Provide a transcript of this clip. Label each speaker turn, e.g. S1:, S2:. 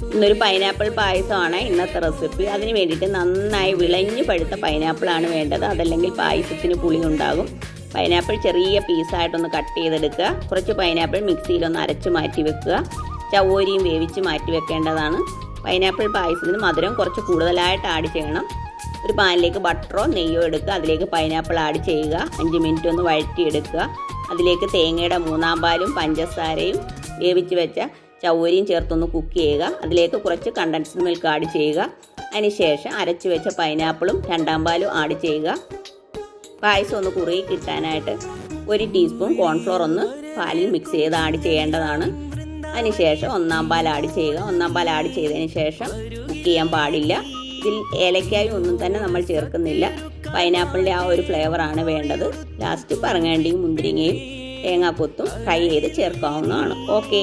S1: ഇന്നൊരു പൈനാപ്പിൾ പായസമാണ് ഇന്നത്തെ റെസിപ്പി. അതിന് വേണ്ടിയിട്ട് നന്നായി വിളഞ്ഞു പഴുത്ത പൈനാപ്പിളാണ് വേണ്ടത്, അതല്ലെങ്കിൽ പായസത്തിന് പുളി ഉണ്ടാകും. പൈനാപ്പിൾ ചെറിയ പീസായിട്ടൊന്ന് കട്ട് ചെയ്തെടുക്കുക. കുറച്ച് പൈനാപ്പിൾ മിക്സിയിലൊന്ന് അരച്ച് മാറ്റി വെക്കുക. ചവ്വരിയും വേവിച്ച് മാറ്റി വെക്കേണ്ടതാണ്. പൈനാപ്പിൾ പായസത്തിന് മധുരം കുറച്ച് കൂടുതലായിട്ട് ആഡ് ചെയ്യണം. ഒരു പാനിലേക്ക് ബട്ടറോ നെയ്യോ എടുക്കുക. അതിലേക്ക് പൈനാപ്പിൾ ആഡ് ചെയ്യുക. 5 മിനിറ്റ് ഒന്ന് വഴറ്റിയെടുക്കുക. അതിലേക്ക് തേങ്ങയുടെ 3/4 പാലും പഞ്ചസാരയും വേവിച്ച് വെച്ച ചവ്വരിയും ചേർത്തൊന്ന് കുക്ക് ചെയ്യുക. അതിലേക്ക് കുറച്ച് കണ്ടൻസ്ഡ് മിൽക്ക് ആഡ് ചെയ്യുക. അതിനുശേഷം അരച്ച് വെച്ച പൈനാപ്പിളും 2/2 പാലും ആഡ് ചെയ്യുക. പായസം ഒന്ന് കുറുകി കിട്ടാനായിട്ട് 1 ടീസ്പൂൺ കോൺഫ്ലോർ ഒന്ന് പാലിൽ മിക്സ് ചെയ്ത് ആഡ് ചെയ്യേണ്ടതാണ്. അതിനുശേഷം 1/4 പാൽ ആഡ് ചെയ്യുക. 1/4 പാൽ ആഡ് ചെയ്തതിന് ശേഷം കുക്ക് ചെയ്യാൻ പാടില്ല. ഇതിൽ ഏലക്കായും ഒന്നും തന്നെ നമ്മൾ ചേർക്കുന്നില്ല. പൈനാപ്പിളിൻ്റെ ആ ഒരു ഫ്ലേവറാണ് വേണ്ടത്. ലാസ്റ്റ് പറങ്ങാണ്ടിയും മുന്തിരിങ്ങയും തേങ്ങാക്കൊത്തും ഫ്രൈ ചെയ്ത് ചേർക്കാവുന്നതാണ്. ഓക്കേ.